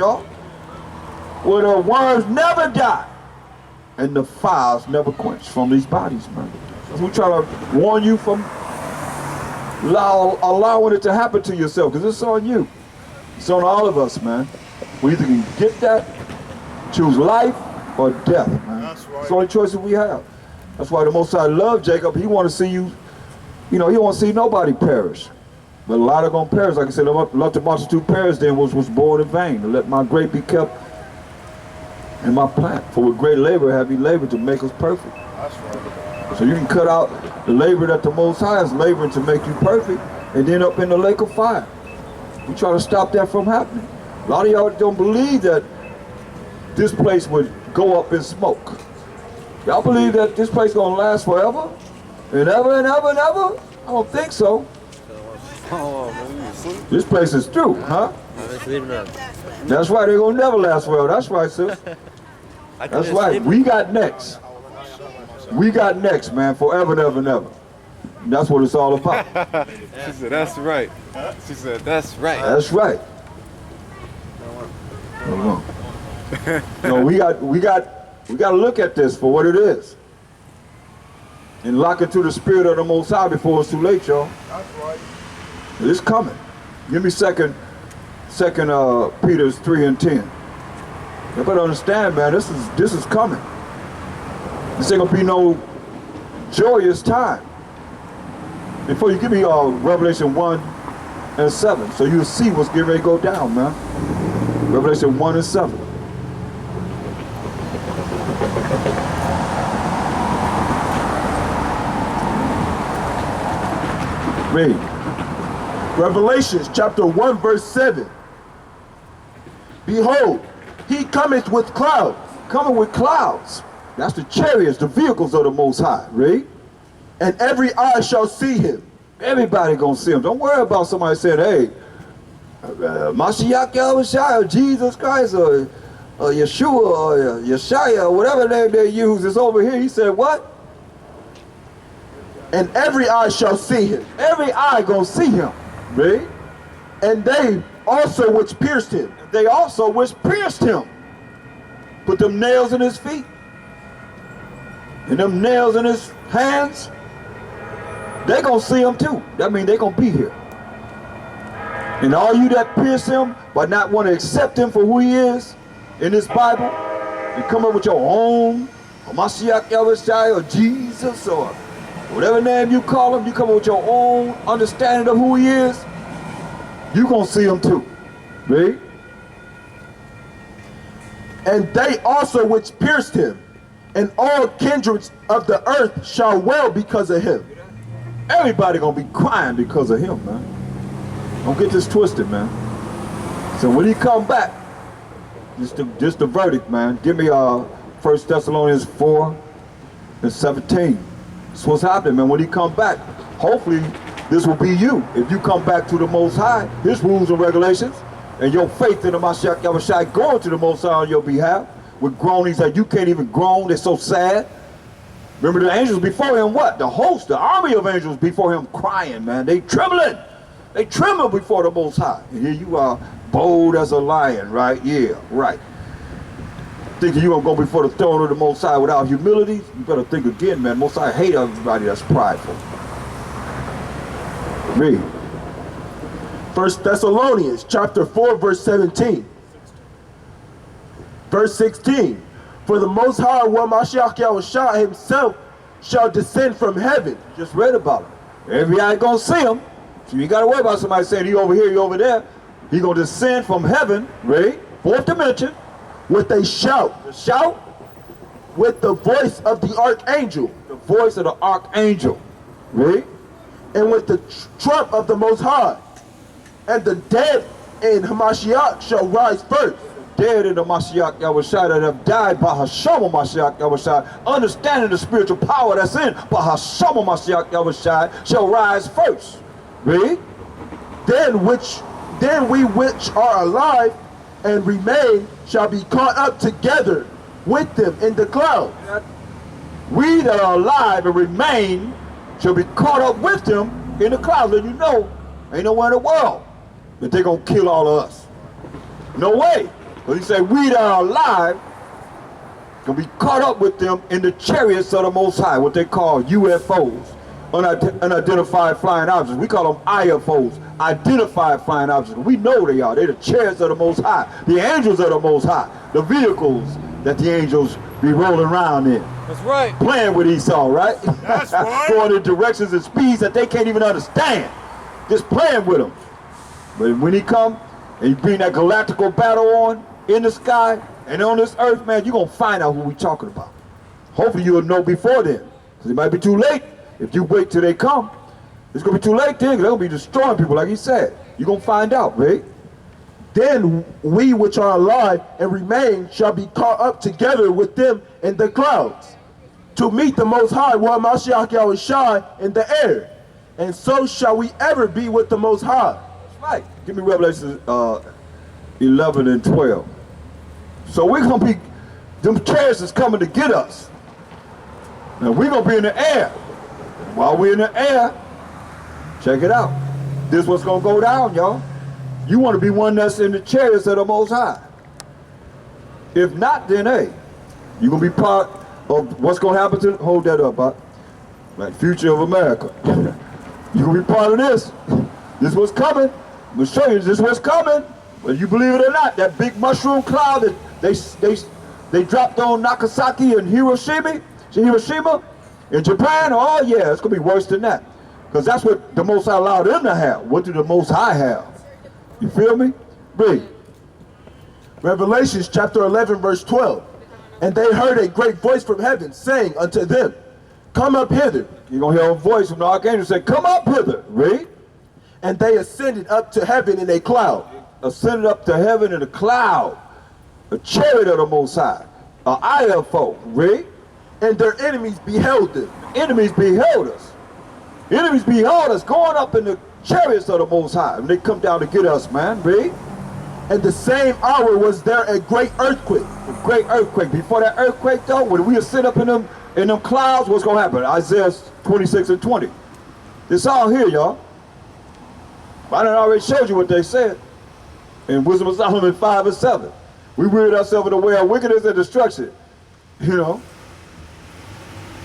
y'all, where the worms never die and the fires never quench from these bodies, man. So we try to warn you from allowing it to happen to yourself, because it's on you. It's on all of us, man. We either can get that, choose life or death, man. That's right. It's the only choices we have. That's why the Most High loved Jacob. He want to see you, he don't want to see nobody perish. But a lot are going to perish. Like I said, let the multitude perish, then was born in vain. To let my grape be kept in my plant. For with great labor have he labored to make us perfect. That's right. So you can cut out the labor that the Most High is laboring to make you perfect, and then up in the lake of fire. We try to stop that from happening. A lot of y'all don't believe that this place would go up in smoke. Y'all believe that this place gonna last forever? And ever and ever and ever? I don't think so. This place is through, huh? That's right, they're gonna never last forever. That's right, sis. That's right. We got next. We got next, man, forever and ever and ever. And that's what it's all about. She said, that's right. She said, that's right. That's right. No, we got to look at this for what it is, and lock into the spirit of the Most High before it's too late, y'all. That's right. It's coming. Give me second Peter 3 and 10. You better understand, man. This is coming. This ain't gonna be no joyous time. Before you give me Revelation 1 and 7, so you'll see what's getting ready to go down, man. Revelation 1 and 7. Read. Revelations chapter 1 verse 7. Behold, he cometh with clouds. Coming with clouds. That's the chariots, the vehicles of the Most High. Read. And every eye shall see him. Everybody gonna see him. Don't worry about somebody saying, hey, Mashiach Yahushua, or Jesus Christ, or Yeshua, or Yeshaya, or whatever name they use is over here. He said what? And every eye shall see him. Every eye gonna see him. Read. And they also which pierced him. They also which pierced him. Put them nails in his feet. And them nails in his hands. They gonna see him too. That means they gonna be here. And all you that pierce him but not want to accept him for who he is in this Bible, and come up with your own Mashiach Yahushua or Jesus or whatever name you call him, you come up with your own understanding of who he is, you gonna see him too. Read. And they also which pierced him, and all kindreds of the earth shall wail because of him. Everybody gonna be crying because of him, man. Don't get this twisted, man. So when he come back, just the verdict, man. Give me 1 Thessalonians 4 and 17. That's what's happening, man. When he come back, hopefully this will be you. If you come back to the Most High, his rules and regulations, and your faith in the Mashiach Yahushua going to the Most High on your behalf, with groanings that you can't even groan, they're so sad. Remember the angels before him, what? The host, the army of angels before him crying, man. They trembling. They tremble before the Most High. And here you are, bold as a lion, right? Yeah, right. Thinking you're going to go before the throne of the Most High without humility? You better think again, man. Most High hate everybody that's prideful. Read. 1 Thessalonians chapter 4 verse 17. Verse 16. For the Most High, one Mashiach Yahushua himself shall descend from heaven. Just read about it. Every eye gonna see him. So you gotta worry about somebody saying he over here, he over there. He gonna descend from heaven, right? Fourth dimension. With a shout. The shout. With the voice of the archangel. The voice of the archangel. Right? And with the trump of the Most High. And the dead in Hamashiach shall rise first. Dead in the Mashiach Yahushua that have died by Hashem Mashiach Yahushua, understanding the spiritual power that's in by Hashem Mashiach Yahushua, shall rise first. Read. Then we which are alive and remain shall be caught up together with them in the cloud. We that are alive and remain shall be caught up with them in the clouds. And you know, ain't nowhere in the world that they're gonna kill all of us. No way. But he said, we that are alive can be caught up with them in the chariots of the Most High, what they call UFOs, unidentified flying objects. We call them IFOs, identified flying objects. We know they are. They're the chariots of the Most High, the angels of the Most High, the vehicles that the angels be rolling around in. That's right. Playing with Esau, right? That's right. Going in directions and speeds that they can't even understand. Just playing with them. But when he come and you bring that galactical battle on in the sky and on this earth, man, you're going to find out who we talking about. Hopefully you'll know before then. Because it might be too late if you wait till they come. It's going to be too late then, 'cause they're going to be destroying people like he said. You're going to find out, right? Then we which are alive and remain shall be caught up together with them in the clouds, to meet the Most High, Mashiach Yahushua, in the air. And so shall we ever be with the Most High. That's right. Give me Revelation 11 and 12. So we're going to be, them chariots is coming to get us. Now we're going to be in the air. While we're in the air, check it out. This is what's going to go down, y'all. You want to be one that's in the chariots of the Most High. If not, then hey, you're going to be part of what's going to happen to, hold that up, like future of America. You're going to be part of this. This is what's coming. I'm going to show you this is what's coming. Whether you believe it or not, that big mushroom cloud that they dropped on Nagasaki and Hiroshima in Japan, oh yeah, it's going to be worse than that. Because that's what the Most High allowed them to have. What do the Most High have? You feel me? Read. Revelations chapter 11 verse 12. And they heard a great voice from heaven saying unto them, come up hither. You're going to hear a voice from the archangel say, come up hither. Read. And they ascended up to heaven in a cloud. Ascended up to heaven in a cloud. A chariot of the Most High. A IFO. Read. And their enemies beheld them. Enemies beheld us. Enemies beheld us going up in the chariots of the Most High. And they come down to get us, man. Read. And the same hour was there a great earthquake. A great earthquake. Before that earthquake, though, when we sit up in them clouds, what's going to happen? Isaiah 26 and 20. It's all here, y'all. I done already showed you what they said in Wisdom of Solomon 5 and 7. We wearied ourselves in the way of wickedness and destruction. You know?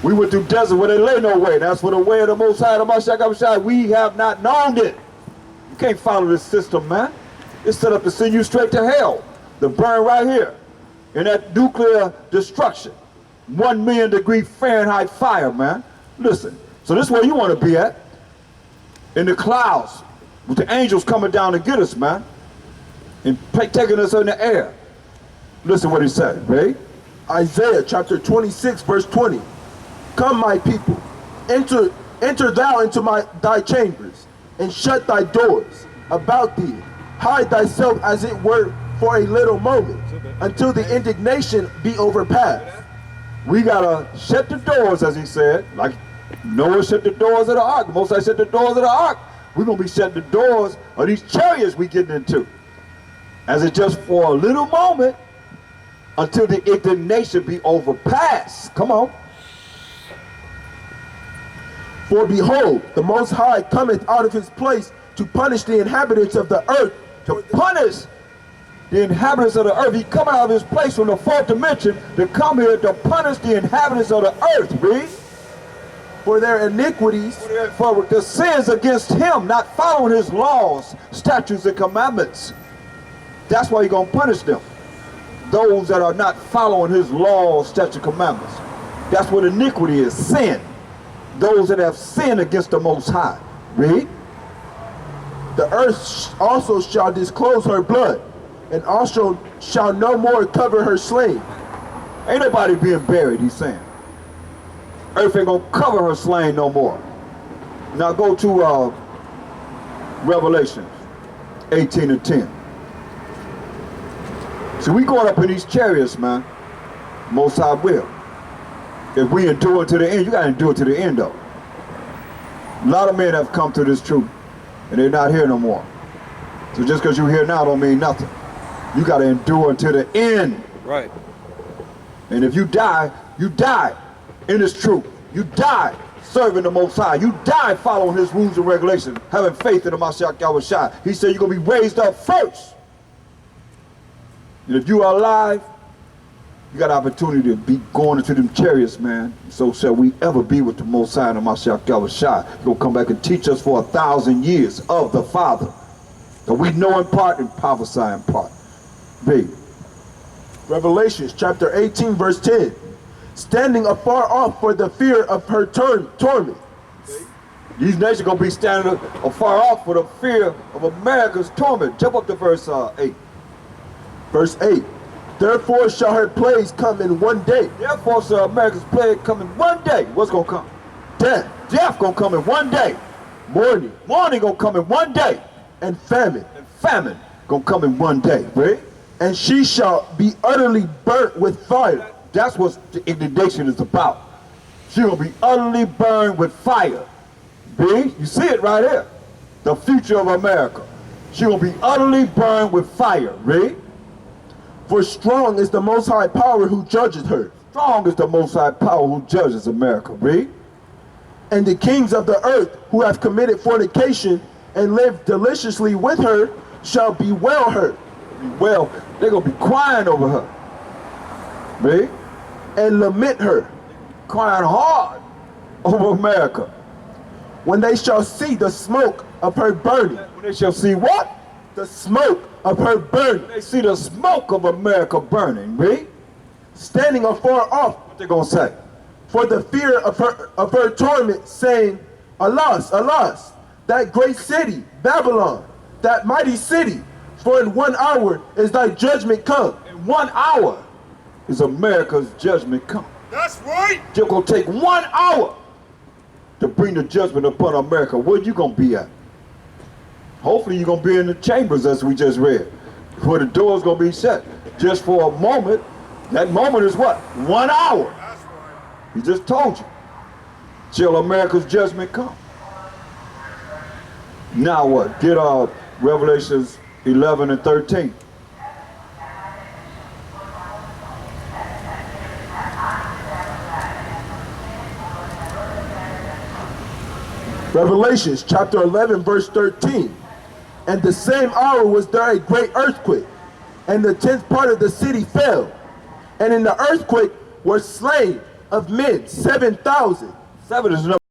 We went through desert where there lay no way. That's for the way of the Most High, the Mashiach Yahushua. We have not known it. You can't follow this system, man. It's set up to send you straight to hell. To burn right here. In that nuclear destruction. 1 million degree Fahrenheit fire, man. Listen. So this is where you want to be at. In the clouds. With the angels coming down to get us, man. And taking us in the air. Listen what he said, right? Isaiah chapter 26 verse 20. Come my people, enter thou into thy chambers, and shut thy doors about thee. Hide thyself as it were for a little moment, until the indignation be overpassed. We gotta shut the doors, as he said, like Noah shut the doors of the ark. Most I shut the doors of the ark. We're gonna be shutting the doors of these chariots we getting into. As it just for a little moment, until the indignation be overpassed. Come on. For behold, the Most High cometh out of his place to punish the inhabitants of the earth. To punish the inhabitants of the earth. He come out of his place from the fourth dimension to come here to punish the inhabitants of the earth. Read. For their iniquities. For the sins against him, not following his laws, statutes, and commandments. That's why he's going to punish them. Those that are not following his laws, statutes, and commandments. That's what iniquity is, sin. Those that have sinned against the Most High. Read. The earth also shall disclose her blood, and also shall no more cover her slain. Ain't nobody being buried, he's saying. Earth ain't gonna cover her slain no more. Now go to Revelation 18 and 10. So we going up in these chariots, man. Most High will. If we endure to the end, you gotta endure to the end though. A lot of men have come to this truth and they're not here no more. So just because you're here now don't mean nothing. You gotta endure until the end. Right. And if you die in this truth. You die serving the Most High. You die following his rules and regulations, having faith in the Mashiach Yahushua. He said you're gonna be raised up first. And if you are alive, you got opportunity to be going into them chariots, man. So shall we ever be with the Most High and the Mashiach Yahushua. He's going to come back and teach us for 1,000 years of the Father. That we know in part and prophesy in part. Read. Revelations chapter 18 verse 10. Standing afar off for the fear of her torment. These nations are going to be standing afar off for the fear of America's torment. Jump up to verse 8. Verse 8. Therefore shall her plagues come in one day. Therefore shall America's plague come in one day. What's going to come? Death. Death going to come in one day. Mourning. Mourning going to come in one day. And famine. And famine going to come in one day. Right? And she shall be utterly burnt with fire. That's what the indignation is about. She going to be utterly burned with fire. B, you see it right here. The future of America. She will be utterly burned with fire. Read. For strong is the Most High power who judges her. Strong is the Most High power who judges America. Read. And the kings of the earth who have committed fornication and lived deliciously with her shall bewail her. Well, they're going to be crying over her. Read. And lament her. Crying hard over America. When they shall see the smoke of her burning. When they shall see what? The smoke of her burning. They see the smoke of America burning. Read. Standing afar off. What they going to say? For the fear of her torment, saying, Alas, alas, that great city, Babylon, that mighty city, for in 1 hour is thy judgment come. In 1 hour is America's judgment come. That's right. It's going to take 1 hour to bring the judgment upon America. Where you going to be at? Hopefully you're going to be in the chambers as we just read, where the door's going to be shut. Just for a moment. That moment is what? 1 hour. That's right. He just told you. Till America's judgment come. Now what? Get Revelations 11 and 13. Revelations chapter 11 verse 13. And the same hour was there a great earthquake, and the 10th part of the city fell. And in the earthquake were slain of men 7,000. 7 is enough.